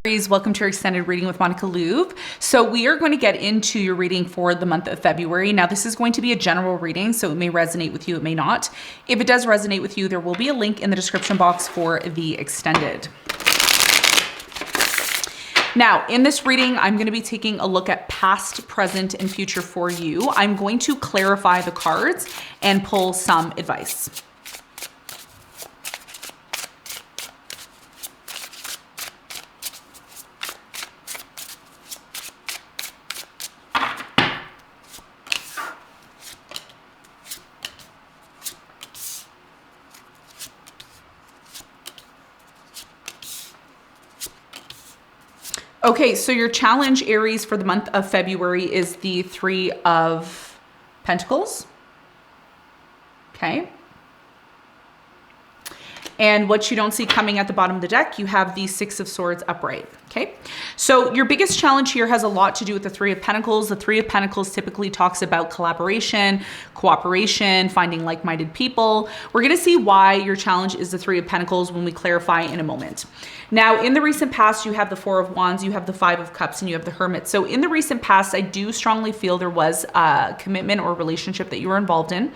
Aries, welcome to your extended reading with Monica Louvre. So we are going to get into your reading for the month of February. Now, this is going to be a general reading, so it may resonate with you, it may not. If it does resonate with you, there will be a link in the description box for the extended. Now, in this reading, I'm going to be taking a look at past, present, and future for you. I'm going to clarify the cards and pull some advice. Okay, so your challenge, Aries, for the month of February is the Three of Pentacles. Okay. And what you don't see coming at the bottom of the deck, you have the Six of Swords upright. Okay. So your biggest challenge here has a lot to do with the Three of Pentacles. The Three of Pentacles typically talks about collaboration, cooperation, finding like-minded people. We're going to see why your challenge is the Three of Pentacles when we clarify in a moment. Now, in the recent past, you have the Four of Wands, you have the Five of Cups, and you have the Hermit. So in the recent past, I do strongly feel there was a commitment or relationship that you were involved in.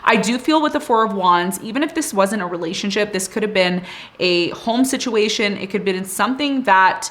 I do feel with the Four of Wands, even if this wasn't a relationship, this could have been a home situation. It could have been something that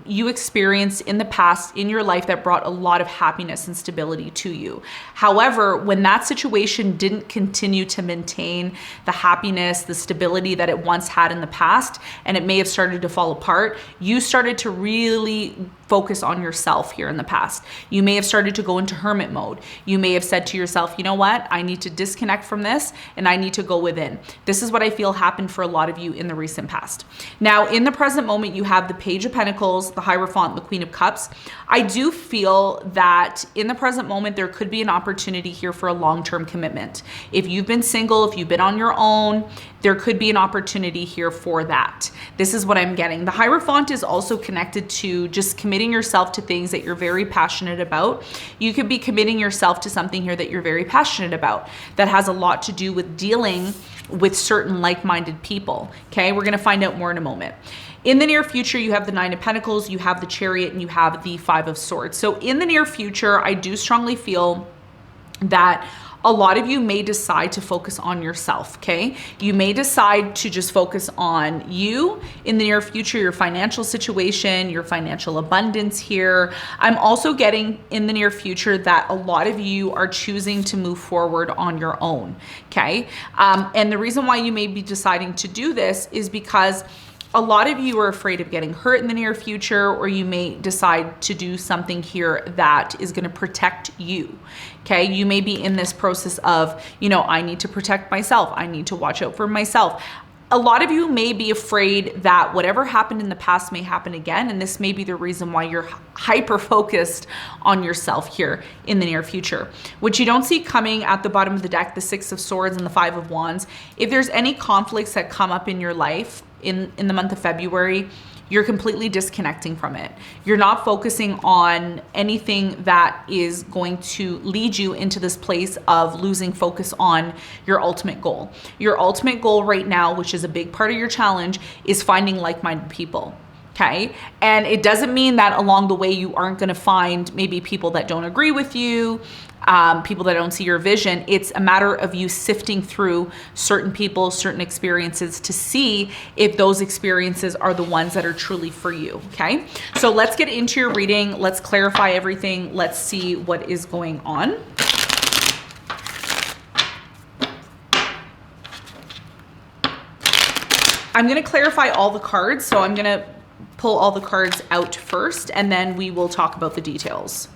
you experienced in the past in your life that brought a lot of happiness and stability to you. However, when that situation didn't continue to maintain the happiness, the stability that it once had in the past, and it may have started to fall apart, you started to really focus on yourself here in the past. You may have started to go into hermit mode. You may have said to yourself, you know what? I need to disconnect from this and I need to go within. This is what I feel happened for a lot of you in the recent past. Now, in the present moment, you have the Page of Pentacles, the Hierophant, the Queen of Cups. I do feel that in the present moment, there could be an opportunity here for a long-term commitment. If you've been single, if you've been on your own, there could be an opportunity here for that. This is what I'm getting. The Hierophant is also connected to just committing yourself to things that you're very passionate about. You could be committing yourself to something here that you're very passionate about that has a lot to do with dealing with certain like-minded people. Okay, we're going to find out more in a moment. In the near future, you have the Nine of Pentacles, you have the Chariot, and you have the Five of Swords. So in the near future, I do strongly feel that a lot of you may decide to focus on yourself, okay? You may decide to just focus on you in the near future, your financial situation, your financial abundance here. I'm also getting in the near future that a lot of you are choosing to move forward on your own, okay? And the reason why you may be deciding to do this is because a lot of you are afraid of getting hurt in the near future, or you may decide to do something here that is going to protect you. Okay. You may be in this process of, you know, I need to protect myself. I need to watch out for myself. A lot of you may be afraid that whatever happened in the past may happen again. And this may be the reason why you're hyper focused on yourself here in the near future. What you don't see coming at the bottom of the deck, the Six of Swords and the Five of Wands, if there's any conflicts that come up in your life in the month of February, you're completely disconnecting from it. You're not focusing on anything that is going to lead you into this place of losing focus on your ultimate goal. Your ultimate goal right now, which is a big part of your challenge, is finding like-minded people. Okay. And it doesn't mean that along the way you aren't going to find maybe people that don't agree with you, people that don't see your vision. It's a matter of you sifting through certain people, certain experiences to see if those experiences are the ones that are truly for you. Okay. So let's get into your reading. Let's clarify everything. Let's see what is going on. I'm going to clarify all the cards. So I'm going to pull all the cards out first, and then we will talk about the details.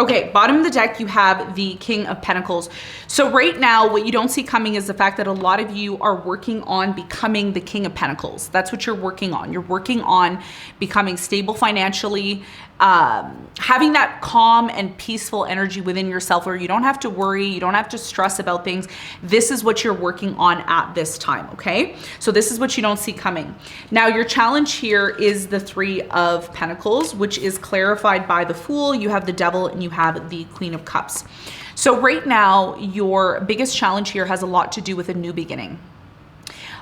Okay, bottom of the deck, you have the King of Pentacles. So right now, what you don't see coming is the fact that a lot of you are working on becoming the King of Pentacles. That's what you're working on. You're working on becoming stable financially, having that calm and peaceful energy within yourself where you don't have to worry, you don't have to stress about things. This is what you're working on at this time, okay? So this is what you don't see coming. Now, your challenge here is the Three of Pentacles, which is clarified by the Fool. You have the Devil and you have the Queen of Cups. So right now, your biggest challenge here has a lot to do with a new beginning.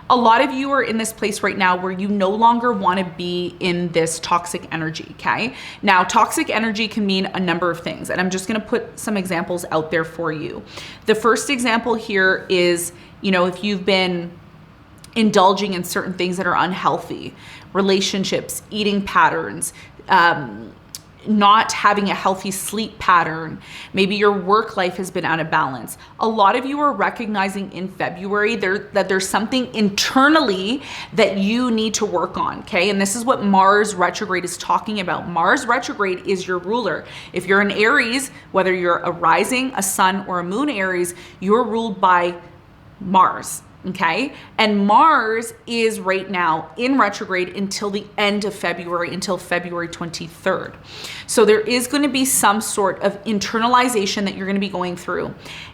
A lot of you are in this place right now where you no longer want to be in this toxic energy, okay? Now, toxic energy can mean a number of things, and I'm just going to put some examples out there for you. The first example here is, you know, if you've been indulging in certain things that are unhealthy, relationships, eating patterns, not having a healthy sleep pattern. Maybe your work life has been out of balance. A lot of you are recognizing in February that there's something internally that you need to work on, okay? And this is what Mars retrograde is talking about. Mars retrograde is your ruler. If you're an Aries, whether you're a rising, a sun, or a moon Aries, you're ruled by Mars. Okay. And Mars is right now in retrograde until the end of February, until February 23rd. So there is going to be some sort of internalization that you're going to be going through.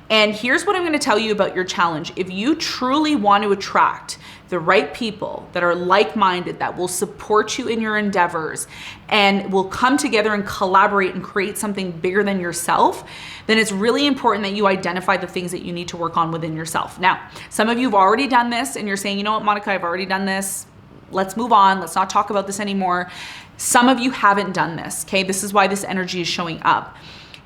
And here's what I'm going to tell you about your challenge. If you truly want to attract the right people that are like-minded, that will support you in your endeavors and will come together and collaborate and create something bigger than yourself, then it's really important that you identify the things that you need to work on within yourself. Now, some of you have already done this and you're saying, you know what, Monica, I've already done this. Let's move on. Let's not talk about this anymore. Some of you haven't done this, okay? This is why this energy is showing up.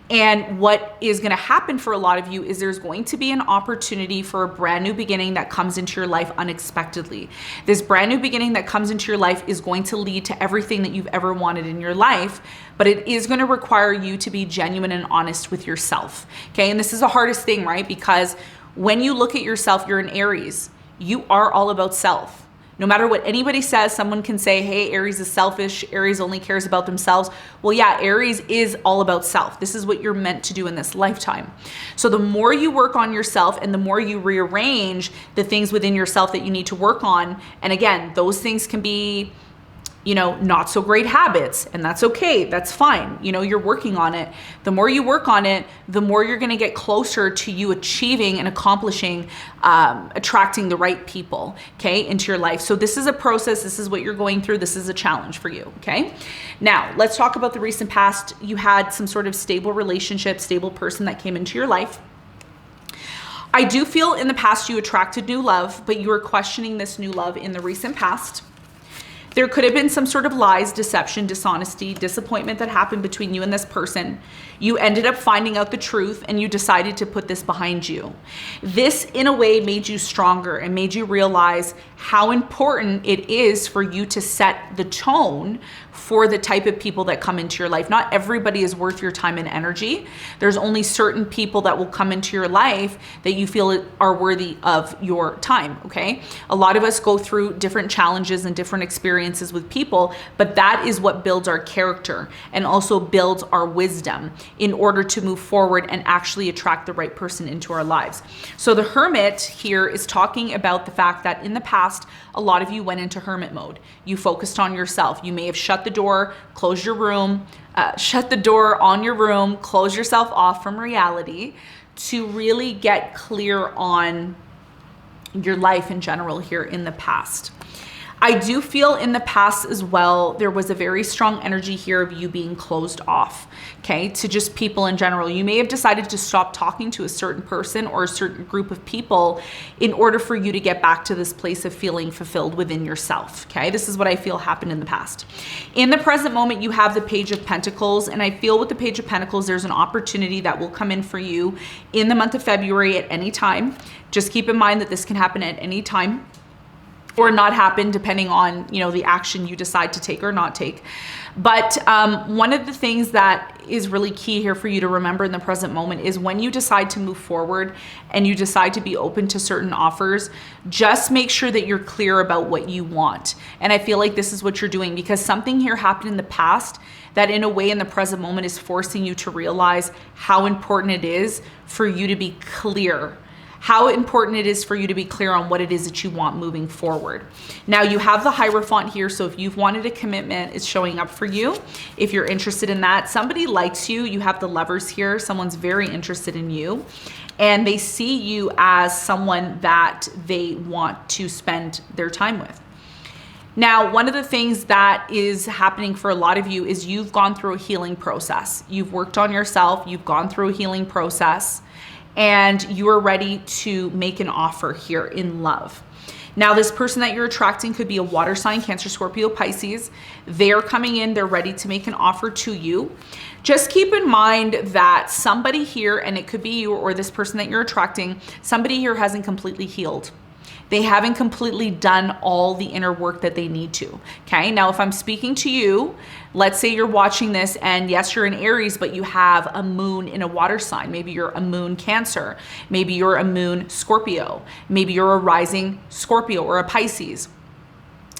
And what is going to happen for a lot of you is there's going to be an opportunity for a brand new beginning that comes into your life unexpectedly. This brand new beginning that comes into your life is going to lead to everything that you've ever wanted in your life, but it is going to require you to be genuine and honest with yourself. Okay. And this is the hardest thing, right? Because when you look at yourself, you're an Aries. You are all about self. No matter what anybody says, someone can say, hey, Aries is selfish. Aries only cares about themselves. Well, yeah, Aries is all about self. This is what you're meant to do in this lifetime. So the more you work on yourself and the more you rearrange the things within yourself that you need to work on, and again, those things can be, you know, not so great habits, and that's okay. That's fine. You know, you're working on it. The more you work on it, the more you're going to get closer to you achieving and accomplishing, attracting the right people, okay, into your life. So this is a process. This is what you're going through. This is a challenge for you, okay? Now, let's talk about the recent past. You had some sort of stable relationship, stable person that came into your life. I do feel in the past you attracted new love, but you were questioning this new love in the recent past. There could have been some sort of lies, deception, dishonesty, disappointment that happened between you and this person. You ended up finding out the truth and you decided to put this behind you. This, in a way, made you stronger and made you realize how important it is for you to set the tone for the type of people that come into your life. Not everybody is worth your time and energy. There's only certain people that will come into your life that you feel are worthy of your time, okay? A lot of us go through different challenges and different experiences with people, but that is what builds our character and also builds our wisdom in order to move forward and actually attract the right person into our lives. So the Hermit here is talking about the fact that in the past, a lot of you went into hermit mode. You focused on yourself. You may have shut the door, closed your room, shut the door on your room, close yourself off from reality to really get clear on your life in general here in the past. I do feel in the past as well, there was a very strong energy here of you being closed off, okay, to just people in general. You may have decided to stop talking to a certain person or a certain group of people in order for you to get back to this place of feeling fulfilled within yourself, okay? This is what I feel happened in the past. In the present moment, you have the Page of Pentacles, and I feel with the Page of Pentacles, there's an opportunity that will come in for you in the month of February at any time. Just keep in mind that this can happen at any time, or not happen depending on, you know, the action you decide to take or not take. But one of the things that is really key here for you to remember in the present moment is when you decide to move forward and you decide to be open to certain offers, just make sure that you're clear about what you want. And I feel like this is what you're doing because something here happened in the past that in a way in the present moment is forcing you to realize how important it is for you to be clear, how important it is for you to be clear on what it is that you want moving forward. Now you have the Hierophant here, so if you've wanted a commitment, it's showing up for you. If you're interested in that, somebody likes you, you have the Lovers here, someone's very interested in you, and they see you as someone that they want to spend their time with. Now, one of the things that is happening for a lot of you is you've gone through a healing process. You've worked on yourself, you've gone through a healing process, and you are ready to make an offer here in love. Now, this person that you're attracting could be a water sign, Cancer, Scorpio, Pisces. They're coming in, they're ready to make an offer to you. Just keep in mind that somebody here, and it could be you or this person that you're attracting, somebody here hasn't completely healed. They haven't completely done all the inner work that they need to, okay? Now, if I'm speaking to you, let's say you're watching this and yes, you're an Aries, but you have a moon in a water sign. Maybe you're a moon Cancer. Maybe you're a moon Scorpio. Maybe you're a rising Scorpio or a Pisces.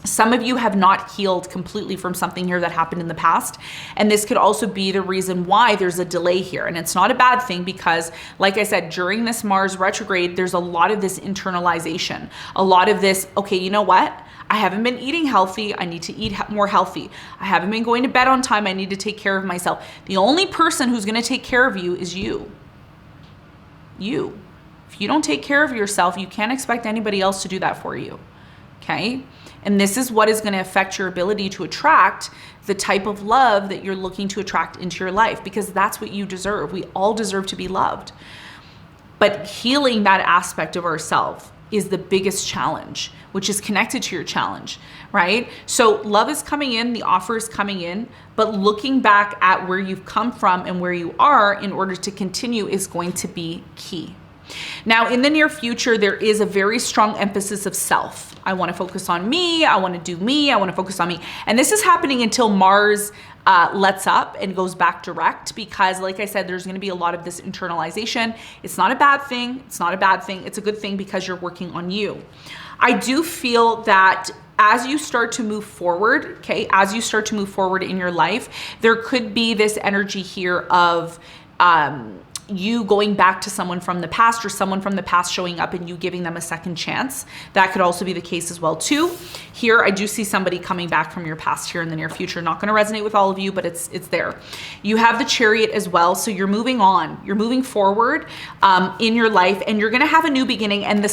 Some of you have not healed completely from something here that happened in the past. And this could also be the reason why there's a delay here. And it's not a bad thing because, like I said, during this Mars retrograde, there's a lot of this internalization, a lot of this, okay, you know what? I haven't been eating healthy. I need to eat more healthy. I haven't been going to bed on time. I need to take care of myself. The only person who's going to take care of you is you. You. If you don't take care of yourself, you can't expect anybody else to do that for you. Okay? And this is what is going to affect your ability to attract the type of love that you're looking to attract into your life, because that's what you deserve. We all deserve to be loved. But healing that aspect of ourselves is the biggest challenge, which is connected to your challenge, right? So love is coming in, the offer is coming in, but looking back at where you've come from and where you are in order to continue is going to be key. Now, in the near future, there is a very strong emphasis of self. I want to focus on me. I want to do me. I want to focus on me. And this is happening until Mars lets up and goes back direct, because like I said, there's going to be a lot of this internalization. It's not a bad thing. It's not a bad thing. It's a good thing because you're working on you. I do feel that as you start to move forward, okay, as you start to move forward in your life, there could be this energy here of you going back to someone from the past, or someone from the past showing up and you giving them a second chance. That could also be the case as well too. Here, I do see somebody coming back from your past here in the near future. Not going to resonate with all of you, but it's there. You have the Chariot as well. So you're moving on, you're moving forward in your life, and you're going to have a new beginning, and the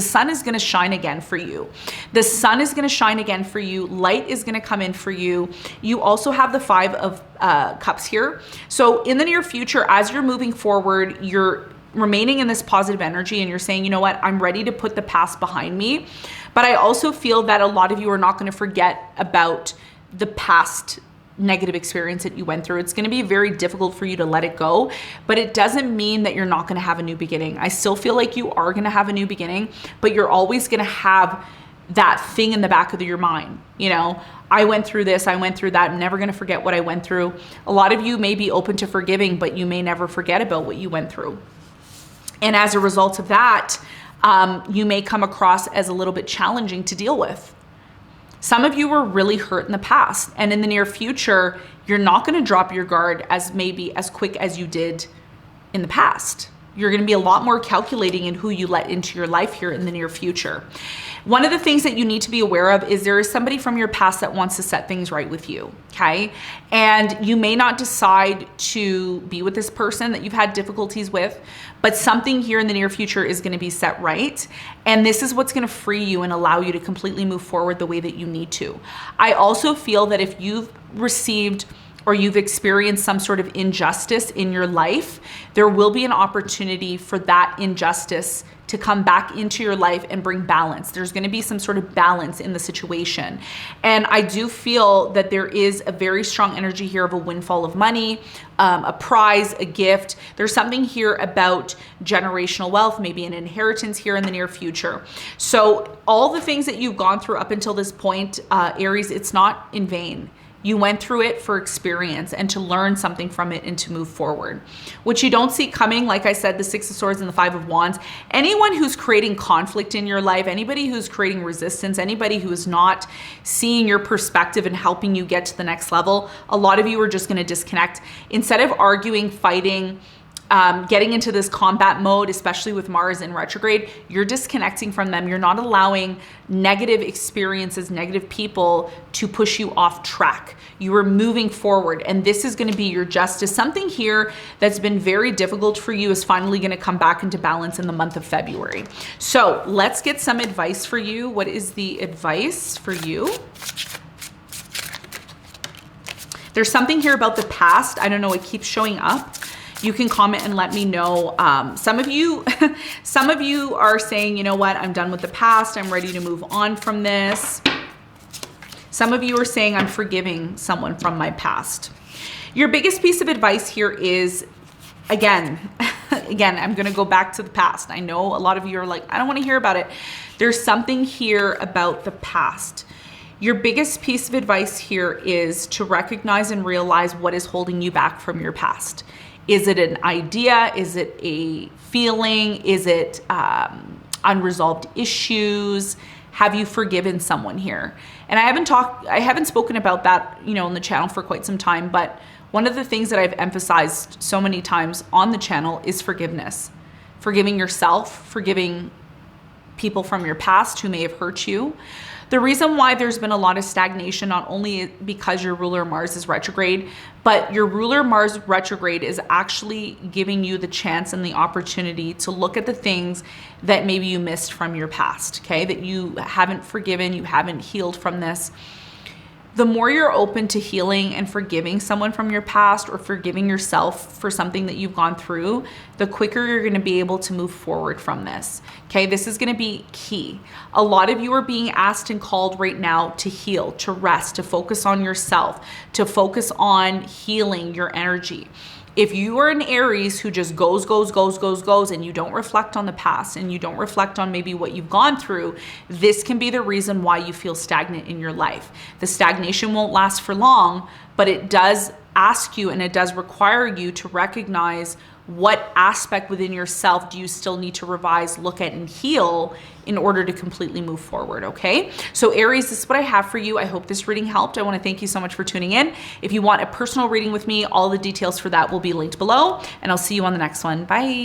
sun is going to shine again for you. The sun is going to shine again for you. Light is going to come in for you. You also have the Five of Cups here. So in the near future, as you're moving forward, you're remaining in this positive energy and you're saying, you know what, I'm ready to put the past behind me. But I also feel that a lot of you are not going to forget about the past negative experience that you went through. It's going to be very difficult for you to let it go, but it doesn't mean that you're not going to have a new beginning. I still feel like you are going to have a new beginning, but you're always going to have that thing in the back of your mind. You know, I went through this, I went through that. I'm never going to forget what I went through. A lot of you may be open to forgiving, but you may never forget about what you went through. And as a result of that, you may come across as a little bit challenging to deal with. Some of you were really hurt in the past, and in the near future, you're not going to drop your guard as quick as you did in the past. You're going to be a lot more calculating in who you let into your life here in the near future. One of the things that you need to be aware of is there is somebody from your past that wants to set things right with you, okay? And you may not decide to be with this person that you've had difficulties with, but something here in the near future is going to be set right. And this is what's going to free you and allow you to completely move forward the way that you need to. I also feel that if you've received or you've experienced some sort of injustice in your life, there will be an opportunity for that injustice to come back into your life and bring balance. There's going to be some sort of balance in the situation. And I do feel that there is a very strong energy here of a windfall of money, a prize, a gift. There's something here about generational wealth, maybe an inheritance here in the near future. So all the things that you've gone through up until this point, Aries, it's not in vain. You went through it for experience and to learn something from it and to move forward. What you don't see coming, like I said, the Six of Swords and the Five of Wands, anyone who's creating conflict in your life, anybody who's creating resistance, anybody who is not seeing your perspective and helping you get to the next level, a lot of you are just going to disconnect. Instead of arguing, fighting, getting into this combat mode, especially with Mars in retrograde, you're disconnecting from them. You're not allowing negative experiences, negative people to push you off track. You are moving forward, and this is going to be your justice. Something here that's been very difficult for you is finally going to come back into balance in the month of February. So let's get some advice for you. What is the advice for you? There's something here about the past. I don't know, it keeps showing up. You can comment and let me know. Some of you are saying, you know what, I'm done with the past. I'm ready to move on from this. Some of you are saying, I'm forgiving someone from my past. Your biggest piece of advice here is, again, I'm going to go back to the past. I know a lot of you are like, I don't want to hear about it. There's something here about the past. Your biggest piece of advice here is to recognize and realize what is holding you back from your past. Is it an idea? Is it a feeling? Is it unresolved issues? Have you forgiven someone here? And I haven't spoken about that, you know, on the channel for quite some time, but one of the things that I've emphasized so many times on the channel is forgiveness. Forgiving yourself, forgiving people from your past who may have hurt you. The reason why there's been a lot of stagnation, not only because your ruler Mars is retrograde, but your ruler Mars retrograde is actually giving you the chance and the opportunity to look at the things that maybe you missed from your past, okay? That you haven't forgiven, you haven't healed from this. The more you're open to healing and forgiving someone from your past or forgiving yourself for something that you've gone through, the quicker you're going to be able to move forward from this. Okay, this is going to be key. A lot of you are being asked and called right now to heal, to rest, to focus on yourself, to focus on healing your energy. If you are an Aries who just goes, and you don't reflect on the past and you don't reflect on maybe what you've gone through, this can be the reason why you feel stagnant in your life. The stagnation won't last for long, but it does ask you and it does require you to recognize what aspect within yourself do you still need to revise, look at, and heal in order to completely move forward, okay? So Aries, this is what I have for you. I hope this reading helped. I want to thank you so much for tuning in. If you want a personal reading with me, all the details for that will be linked below, and I'll see you on the next one. Bye.